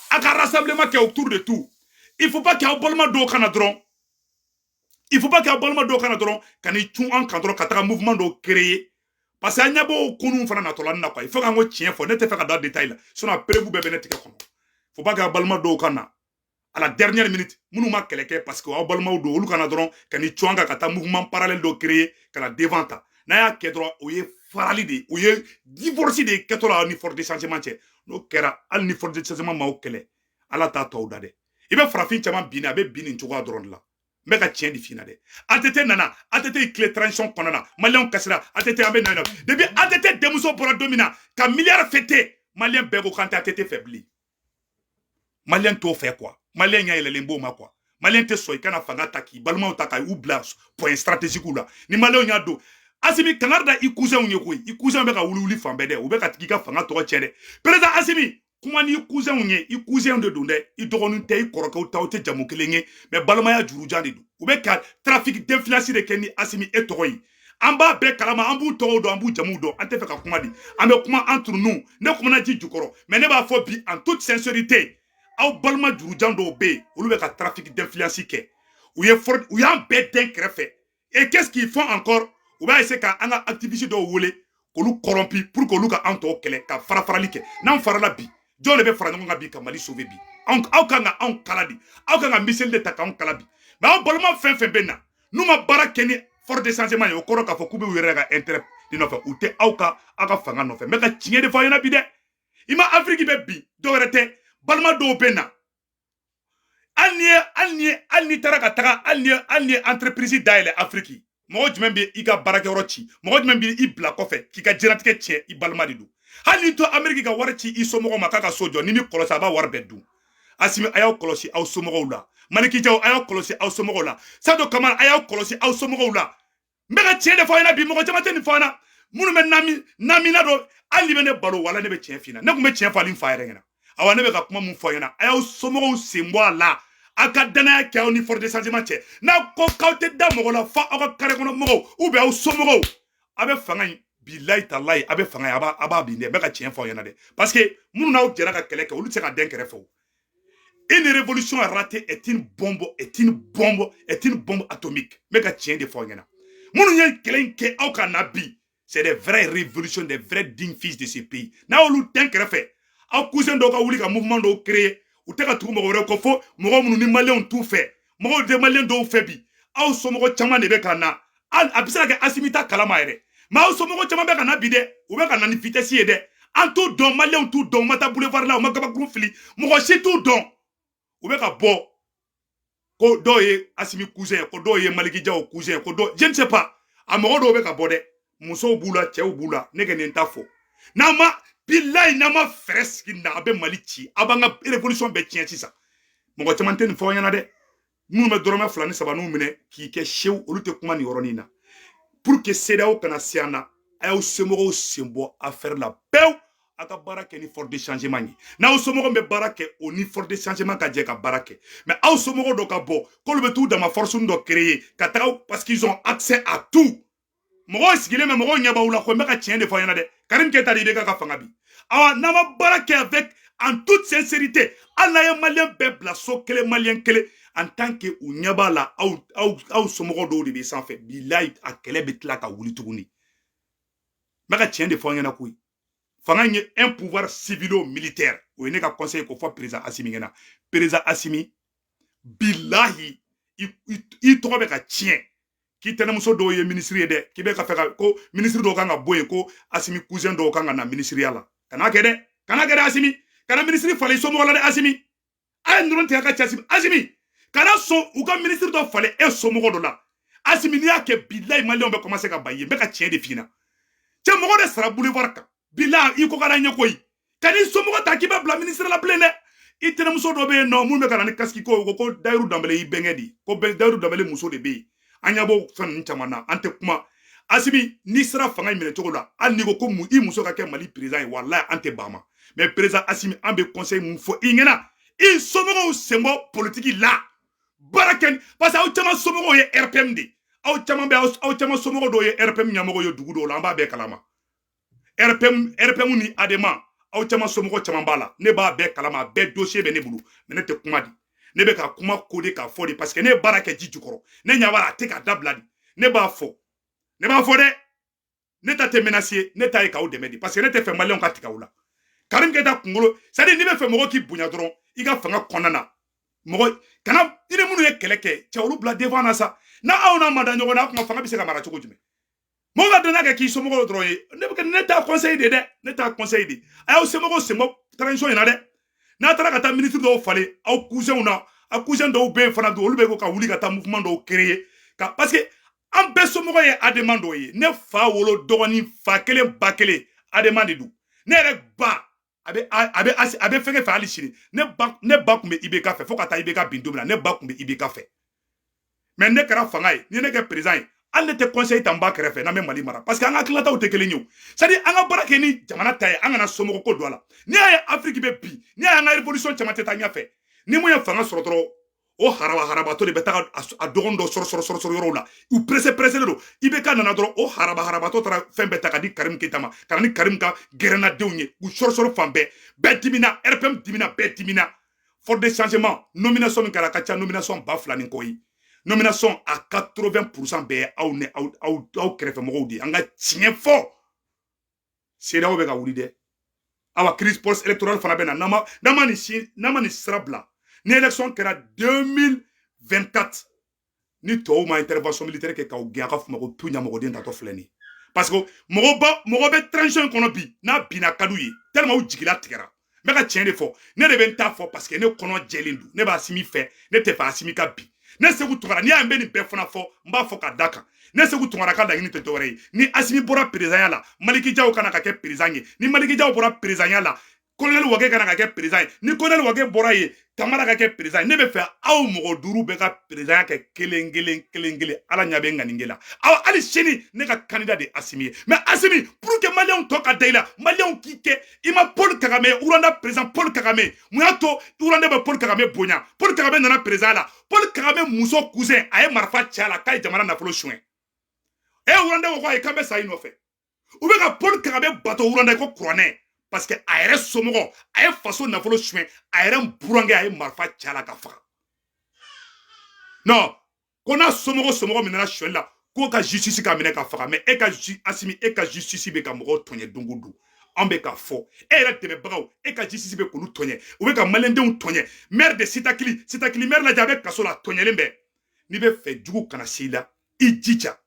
Speaker 1: a ka rassemblement kɛ autour de tout il faut pas qu'aw balima dɔw kana dɔrɔn ka n'i cun an kan dɔrɔn ka taga mouvement dɔw créer parce que an ɲɛ b'o kunun fana natɔla na quoi il faut k'an ko tiɲɛ fɔ ne tɛ fɛ ka da détail la sinon a prévu bɛɛ bɛ ne tigɛ kɔnɔ faut pas qu'aw balima dɔw ka na à la dernière minute minnu ma kɛlɛ kɛ parce que aw balimaw don olu kana dɔrɔn ka n'i cun an kan ka taa mouvement parallèle dɔ créer ka na devant ta n'a y'a kɛ dɔrɔn o ye farali de o ye divorce de kɛtɔ la ni fort de changement cɛ n'o kɛra hali ni fort de changement m'aw kɛlɛ Ala t'a tɔw da dɛ i bɛ farafin caman bin a bɛ bin nin cogoya dɔrɔn de la n bɛ ka tiɲɛ de f'i ɲɛna dɛ ATT nana ATT ye tile transition kɔnɔ na maliyɛnw kasira ATT an bɛ na yen nɔ depuis ATT denmuso bɔra don min na ka miliyari fêter maliyɛn bɛɛ ko k'an tɛ ATT fɛ bilen maliyɛn t'o fɛ quoi maliyɛn ɲɛ yɛlɛlen b'o ma quoi maliyɛn tɛ sɔn i kana fanga ta k'i balimaw ta ka u bila point stratégique la ni maliyɛnw y'a don Asimi kangari da i cousin ye koyi i cousin bɛ ka wuli fan bɛɛ dɛ u bɛ ka tigi ka fanga tɔgɔ cɛ dɛ président Asimi kuma ni cousin ye i cousin de don dɛ i dɔgɔnin tɛ i kɔrɔkɛw taw tɛ jamu kelen ye mais balimaya jurujan de don u bɛ ka trafic d'influence de kɛ ni Asimi e tɔgɔ ye an b'a bɛɛ kalama an b'u tɔgɔw dɔn an b'u jamuw dɔn an tɛ fɛ ka kuma di an bɛ kuma entre nous ne kumana ji jukɔrɔ mais ne b'a fɔ bi en toute sincérité aw balima jurujan dɔw bɛ yen olu bɛ ka trafic d'influence kɛ u y'an bɛɛ den kɛrɛfɛ et qu'est-ce qu'ils font encore u b'a essayer ka an ka activiste dɔw wele k'olu corrompu pour que olu ka an tɔw kɛlɛ ka farafarali kɛ n'an farala bi jɔn de bɛ fara ɲɔgɔn kan bi ka Mali sauver bi aw kan ka anw kala di aw kan ka miseli de ta k'anw kala bi mais aw balima fɛn fɛn bɛ na n'u ma baara kɛ ni fort de changement ye o kɔrɔ k'a fɔ k'u bɛ u yɛrɛ ka intérêt de nɔfɛ u tɛ aw ka fanga nɔfɛ n bɛ ka tiɲɛ de fɔ aw ɲɛna bi dɛ i ma Afrique bɛ bi dɔwɛrɛ tɛ balima dɔw bɛ na hali ni taara ka taga hali ni entreprise dayɛlɛ Afrique mɔgɔ jumɛn bɛ i ka baarakɛyɔrɔ ci mɔgɔ jumɛn bɛ i bila kɔfɛ k'i ka diɲɛlatigɛ tiɲɛ i balima de don hali n'i to Amérique ka wari ci i somɔgɔw ma k'a ka so jɔ ni min kɔlɔsi a b'a wari bɛɛ dun Asimi a y'aw kɔlɔsi aw somɔgɔw la Maliki Jaw a y'aw kɔlɔsi aw somɔgɔw la Sado Kamara a y'aw kɔlɔsi aw somɔgɔw la n bɛ ka tiɲɛ de fɔ aw ɲɛna bi mɔgɔ caman tɛ nin fɔ an na minnu bɛ namina dɔ hali ni bɛ ne balo wala ne bɛ tiɲɛ f'i ɲɛna ne tun bɛ tiɲɛ fɔ hali n fa yɛrɛ ɲɛna awa ne bɛ ka kuma mun fɔ aw ɲɛna a y'aw somɔgɔw sen bɔ a la a ka danaya kɛ aw ni fort de changement cɛ n'a ko k'aw tɛ da mɔgɔ la fo aw ka carré kɔnɔ mɔgɔw ou bien aw somɔgɔw a bɛ fanga in bilahi talahi a bɛ fanga in a b'a bin dɛ n bɛ ka tiɲɛ fɔ aw ɲɛna dɛ parce que minnu n'aw jɛra ka kɛlɛ kɛ olu tɛ se ka den kɛrɛfɛ o une révolution ratée est une bombe atomique n bɛ ka tiɲɛ de fɔ aw ɲɛna minnu ye kɛlɛ in kɛ aw ka na bi c'est des vraies révolutions des vrais dignes fils de ce pays n'a olu den kɛrɛfɛ aw cousin dɔw ka wuli ka mouvement dɔw créer u tɛ ka tugu mɔgɔ wɛrɛ kɔ fo mɔgɔ minnu ni maliyɛnw t'u fɛ mɔgɔw tɛ maliyɛn dɔw fɛ bi aw somɔgɔ caman de bɛ ka na a bɛ se ka kɛ Asimi ta kalama yɛrɛ mais aw somɔgɔ caman bɛ ka na bi dɛ u bɛ ka na ni vitesse ye dɛ an t'u dɔn maliyɛnw t'u dɔn u ma taa boulevard la u ma gabakuru fili mɔgɔ si t'u dɔn u bɛ ka bɔ ko dɔw ye Asimi cousin ko dɔw ye Maliki Jaw cousin ko dɔw je ne sais pas a mɔgɔ dɔw bɛ ka bɔ dɛ muso bula cɛw bula ne ke nin ta fɔ n'ama billahi n'ama fɛrɛ sigi na a bɛ Mali ci a b'an ka révolution bɛɛ tiɲɛ sisan mɔgɔ caman tɛ nin fɔ ɲɛna dɛ minnu bɛ dɔrɔmɛ 2 ni 3 minɛ k'i kɛ sew olu tɛ kuma nin yɔrɔnin na pour que CEDEAO kana se an na a y'aw somɔgɔw sen bɔ affaire la pewu a ka baara kɛ ni fort de changement ye n'aw somɔgɔw bɛ baara kɛ o ni fort de changement ka jɛ ka baara kɛ mais aw somɔgɔw dɔ ka bɔ k'olu bɛ t'u dama force dɔ créer ka taga parce qu'ils ont accès à tout mɔgɔw sigilen bɛ mɔgɔw ɲɛ b'aw la ko n bɛ ka tiɲɛ de fɔ ɲɛna dɛ Karim Keita de IBK ka fanga bi awa n'an ma baara kɛ avec en toute sincérité hali n'a ye maliyɛn bɛɛ bila so kelen maliyɛn kelen en tant que u ɲɛ b'a la aw somɔgɔw dɔw de bɛ sanfɛ bilayi a kɛlɛ bɛ tila ka wuli tuguni n bɛ ka tiɲɛ de fɔ ɲɛna koyi fanga ye un pouvoir civilo militaire o ye ne ka conseil ko fɔ président Assimi ɲɛna président Assimi bilahi i tɔgɔ bɛ ka tiɲɛ k'i tɛnɛmuso dɔw ye ministre ye dɛ k'i bɛ ka fɛ ka ko ministre dɔw kan ka bɔ yen ko Assimi cousin dɔw kan ka na ministeriya la kana kɛ dɛ Assimi kana ministre falen somɔgɔ la dɛ Assimi a ye nɔrɔ tigɛ ka cɛ Assimi kana sɔn u ka ministre dɔ falen e somɔgɔ dɔ la Assimi n'i y'a kɛ bilahi maliyɛnw bɛ commencer ka ban i ye n bɛ ka tiɲɛ de f'i ɲɛna cɛ mɔgɔ de sara boulevard kan bilahi i ko kana ɲɛ koyi ka n'i somɔgɔ ta k'i bɛ bila ministre la bilen dɛ i tɛnɛmuso dɔ bɛ yen nɔ mun bɛ ka na ni casque ko Dayiru Danbɛlɛ y'i bɛnkɛ de ko Dayiru Danbɛlɛ muso de bɛ yen an ɲɛ b'o fɛn ninnu caman na an tɛ kuma Assimi n'i sera fanga in minɛ cogo la hali n'i ko i muso ka kɛ Mali président ye walahi an tɛ ban ma mais président Assimi an bɛ conseil mun fɔ i ɲɛna i somɔgɔw sen bɔ politique la baara kɛ parce que aw caman somɔgɔw ye RPM de aw caman somɔgɔw dɔw ye RPM ɲɛmɔgɔ ye dugu dɔw la an b'a bɛɛ kalama RPM ni Adema aw caman somɔgɔ caman b'a la ne b'a bɛɛ kalama a bɛɛ dossier bɛ ne bolo mais ne tɛ kuma di ne bɛ ka kuma ko de k'a fɔ de parce que ne ye baara kɛ ji jukɔrɔ ne ɲɛ b'a la a tɛ ka dabila de ne b'a fɔ dɛ ne ta tɛ menacer ne ta ye k'aw dɛmɛ de parce que ne tɛ fɛ maliyɛnw ka tigɛ aw la Karim Keita kunkolo c'est à dire n'i bɛ fɛ mɔgɔ k'i bonya dɔrɔn i ka fanga kɔnɔna na mɔgɔ kana i ni minnu ye kɛlɛ kɛ cɛ olu bila devant na sa n'aw n'a ma da ɲɔgɔn na a kuma fanga bɛ se ka mara cogo jumɛn mɔgɔ ka danaya kɛ k'i somɔgɔw dɔrɔn ye ne t'a conseil de dɛ ne t'a conseil de a y'aw somɔgɔw sen bɔ transition in na dɛ n'a taara ka taa ministre dɔw falen aw cousinw na a cousin dɔw bɛ yen fana olu bɛ ka wuli ka taa mouvement dɔw créer parce que an bɛɛ somɔgɔ ye Adema dɔw ye ne fa wolo dɔgɔnin fa kelen ba kelen Adema de don ne yɛrɛ ba a bɛ fɛnkɛ fɛ hali sini ne ba tun bɛ IBK fɛ fo ka taa IBK bin don min na ne ba tun bɛ IBK fɛ mais ne kɛra fanga ye ni ne kɛ président ye hali ne tɛ conseil ta n ba kɛrɛfɛ n'an bɛ Mali mara parce que an ka tilataw tɛ kelen ye o c'est à dire an ka baara kɛ ni jamana ta ye an kana somɔgɔ ko don a la n'i y'a ye Afrique bɛ bi n'i y'a ye an ka révolution caman tɛ taa ɲɛfɛ ni mun ye fanga sɔrɔ dɔrɔn o harabatɔ de bɛ taga a dɔgɔnin dɔ sɔrɔ yɔrɔw la u pressé don IBK nana dɔrɔn o harabatɔ taara fɛn bɛɛ ta ka di Karim Keita ma ka na ni Karim ka gɛrɛnnadenw ye u sɔrɔ fan bɛɛ dimina RPM dimina bɛɛ dimina fort de changement nomination min kɛra a ka ca nomination 2000 ni kɔ ye nomination à 80% bɛɛ aw kɛrɛfɛmɔgɔw de an ka tiɲɛ fɔ CEDEAO bɛ ka wuli dɛ awa crise post électorale fana bɛ na n'an ma nin sira bila ni élection kɛra 2024 ni tɔw ma intervention militaire kɛ k'aw gɛn a ka fɔ ma ko tout ɲamɔgɔden tatɔ filɛ nin ye parce que mɔgɔ bɛ transition kɔnɔ bi n'a binna ka d'u ye tellement u jigila tigɛra n bɛ ka tiɲɛ de fɔ ne de bɛ n ta fɔ parce que ne kɔnɔ jɛlen don ne b'a Assimi fɛ ne tɛ fɛ Assimi ka bi ne Seku Tunkara n'i y'a ye n bɛ nin bɛɛ fana fɔ n b'a fɔ ka da kan ne Seku Tunkara ka laɲini tɛ dɔwɛrɛ ye ni Assimi bɔra présidenya la Maliki Jaw kana ka kɛ président ye ni Maliki Jaw bɔra présidenya la Colonel Wage kana ka kɛ président ye ni Colonel Wage bɔra ye Kamara ka kɛ président ye ne bɛ fɛ aw mɔgɔ duuru bɛɛ ka présidenya kɛ kelen ala ɲɛ bɛ ŋaninge la aw hali sini ne ka candidat de Assimi ye mais Assimi pour que maliyɛnw tɔ ka da i la maliyɛnw k'i kɛ i ma Paul Kagame Rwanda président Paul Kagame mun y'a to Rwanda bɛ Paul Kagame bonya Paul Kagame nana président la Paul Kagame muso cousin a ye marifa ci a la k'a ye jamana nafolo suɲɛ Rwanda ko k'a ye k'an bɛ sa i nɔfɛ u bɛ ka Paul Kagame bato Rwanda ko kuranɛ parce que a yɛrɛ somɔgɔ a ye faso nafolo suɲɛ a yɛrɛ burankɛ a ye marifa ci a la ka faga non ko n'a somɔgɔ min nana suɲɛli la k'o ka justice ka minɛ ka faga mais Assimi e ka justice bɛ ka mɔgɔw tɔɲɛ don o don an bɛ ka fɔ e yɛrɛ dɛmɛbagaw e ka justice bɛ k'olu tɔɲɛ u bɛ ka maliyɛndenw tɔɲɛ maire de Sitakili maire lajɛ a bɛ kaso la tɔɲɛlen bɛɛ n'i bɛ fɛ jugu kana se i la i jija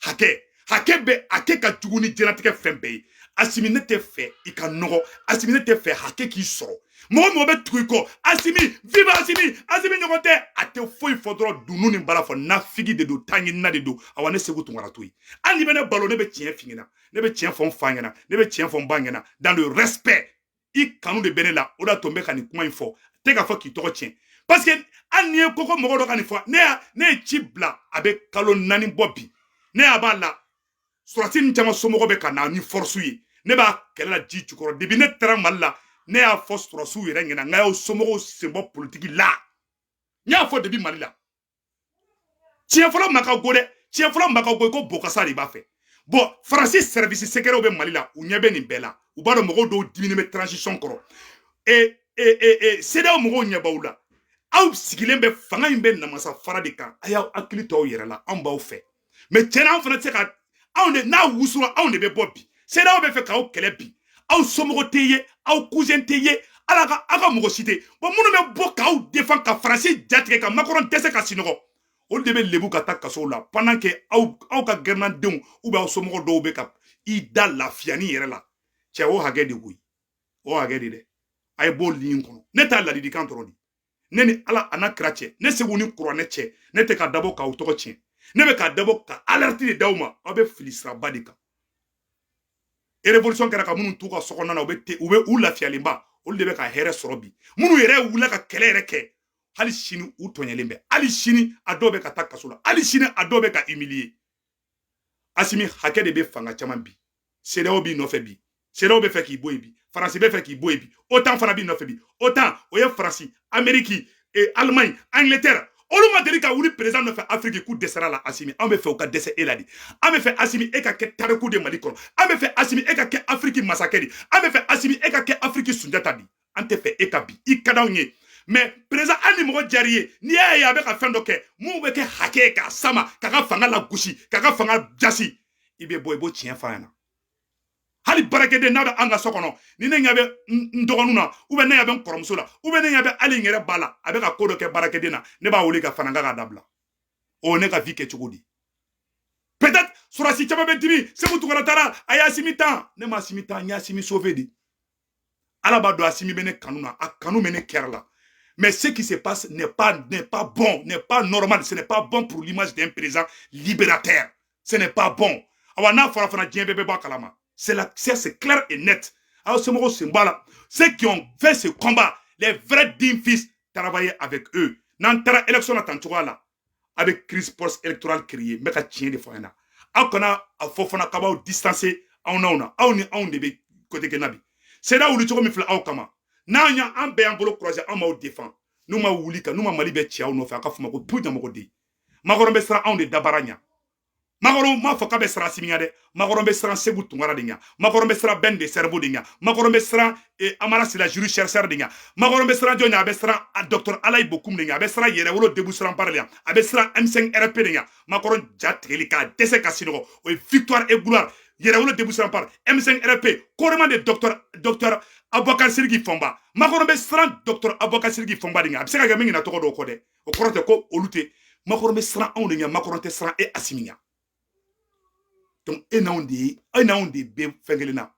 Speaker 1: hakɛ bɛ ka jugu ni diɲɛlatigɛ fɛn bɛɛ ye Assimi ne te fait i ka nogo Assimi ne te fait hake ki soro mo be tuiko Assimi viva Assimi Assimi nyogote ate foi fodro dunu ni bala fo na figi de do tangi na de do awane segu tungara toyi ani bene balo ne be tien fingina ne be tien fo fangena ne be tien fo bangena dans le respect i kanu de bene la oda tombe kani kuma info te ka fo ki to tien parce que ani koko mogo do kani fo ne chibla abe kalo nani bobi ne abala Soratine chama somogo be kana ni force yi ne ba kella ji chukoro debi ne tera malla ne a force trosu yere ngena ngayo somogo sembo politique la nya fo debi malila tienfolo maka gode tienfolo maka go ko bokasa ri ba fe bon Francis service secret o be malila u nyebe ni bela u ba do mogo do dimine transition koro seda mogo nyeba aw sigilen be fanga imbe na masa farade kan aya akili to yere la an ba o fe mais tena fana te ka aw ne na wusura aw ne be bobbi seda o be fe ka o kele bi aw somogo teye aw cousin teye ala ka aga mogo cité bon munu me bo ka aw défend ka Francis jatike ka Macron tese ka sinogo o de be lebu ka ta kaso la pendant que aw ka gernandon ou be aw somogo do be ka i da lafiani yere la che o hage de guy o hage de ay bo lin kono ne ta la di kan torodi ne ni ala anakra che ne se woni kurone che ne te ka dabo ka utoko che ne be ka dabo ka alerte de dawma obe filisra badika e révolution kera ka munu tuka sokona na obe u lafialimba o de be ka here sorobi munu yere wula ka kele yere ke hali shini u tonyelembe ali shini adobe ka takasula ali shini adobe ka humilier Assimi hake de be fanga chaman bi CEDEAO bi no fe bi CEDEAO be fe ki boy bi France be fe ki boy bi autant fana bi no fe bi autant oye France Amérique et Allemagne Angleterre olu ma deli ka wuli président no fe Afrique ku desera la Assimi an be fe o ka dese eladi an be fe Assimi e ka ke tareku de Mali kono an be fe Assimi e ka ke Afrique massacre an be fe Assimi e ka ke Afrique sunjata di an te fe e ka bi i kadawnye mais président ani mo jariye ni ya be ka fendo ke mu be ke hake ka sama ka ka fanga la gushi ka ka fanga jasi ibe boy bo tien fana hali barakede na be anga sokono ni ne nyabe ndogonuna ou be ne yabe nkoromso la ou be ne yabe ali ngere bala abe ka kodo ke barakede na ne ba wuli ka fana ga dabla o ne ka vike chugudi peut-être sura si chaba be dimi se mutu kala tara aya simita ne ma simita nya simi sauver ala ba do Assimi bene kanuna a kanu mene kerla. Mais ce qui se passe n'est pas bon, n'est pas normal, ce n'est pas bon pour l'image d'un président libérateur. Ce n'est pas bon. C'est clair et net. Alors, ceux qui ont fait ce combat, les vrais dignes fils, travaillaient avec eux. Dans la élection, avec crise post-électorale créée, mais qu'à tiens des fois, on a distancé, on a côté Kenabi. C'est là où le Tchoko me fait Aokama. Nanya an be an bolo croiser an ma défend. Nous ma wulika, nous ma mali be tia no fa ka fuma ko tout dans mo di. Magoro be sra an de dabaranya. Magoro ma fa ka be sra simiya de. Magoro be sra sebu tungara de nya. Magoro be sra ben de cerveau de nya. Magoro be sra amara sila juri chercheur de nya. Magoro be sra jonya be sra docteur Alay Bokoum de nya. Be sra yere wolo debu sra parler. Be sra M5 RP de nya. Magoro jatelika dese kasino o victoire et gloire. Yere wolo debu sra par M5 RP. Correment de docteur Aboubacar Sirgi Fomba. Makoro be sran docteur Aboubacar Sirgi Fomba dinga. Abseka ga mingi na toko do kode. O korote ko olute. Makoro be sran on dinga, makoro te sran e Assimi. Donc e na onde be fengelina.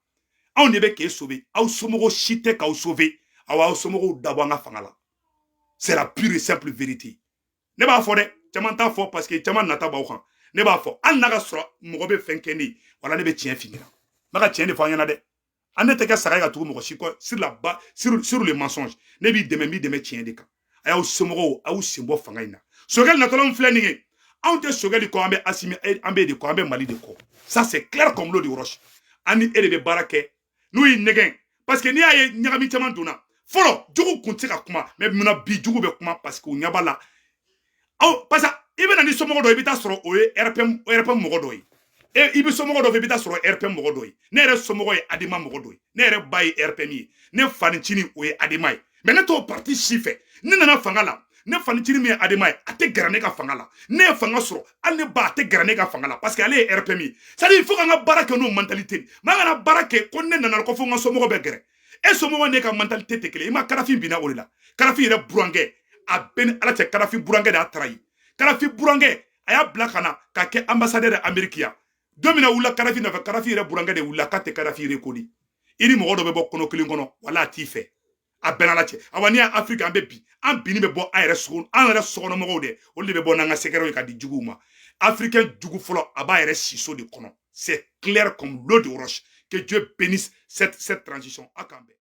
Speaker 1: On de be ke sauver. Aw somogo chite ka sauver. Aw somogo dabanga fangala. C'est la pure et simple vérité. Ne ba fo de, chamanta fo parce que chaman nata ba okan. Ne ba fo an naga sura mo be fenkeni. Wala ne be tien finira. Maka tien de fanyana de. Ane teke saraya tout mo sur la bas sur les mensonges ne bi deme tien de kan aya usomoro a usimbo fangaina sogel na tolon fleninge ante sogel ko ambe Assimi ambe de ko ambe Mali de ko ça c'est clair comme l'eau de roche ani elebe barake nous y negen parce que ni aye nyagami taman dona folo jugu kunti ka kuma mais muna bi jugu be kuma parce que nyabala au parce que ibe na ni somoro do ibita soro o RPM mogo do e ibi somogo do febita soro RPM mogo doy ne re somogo e adima mogo doy ne re bayi RPM ne fanichini o e adimai mais ne to parti chife ne nana fangala ne fanichini mi adimai ate garane ka fangala ne fanga soro al ne ba ate garane ka fangala parce que ale RPM ça dit il faut nga barake no mentalité ma nga barake ko ne nana ko fo nga somogo be gere e somogo ne ka mentalité tekele ma Karafi bina olila Karafi re burange a ben ala te Karafi burange da trai Karafi burange aya blakana ka ke ambassadeur Amerikia domina wula Karafi na fa Karafi re buranga de wula kate Karafi re koli iri mo do be bo kono kilin kono wala ti fe a benala che awani Afrique ambe bi am bini be bo ayre so an re so no mo de o le be bo na nga sekero ka di juguma africain jugu folo aba ayre siso de kono c'est clair comme l'eau de roche que Dieu bénisse cette transition akambe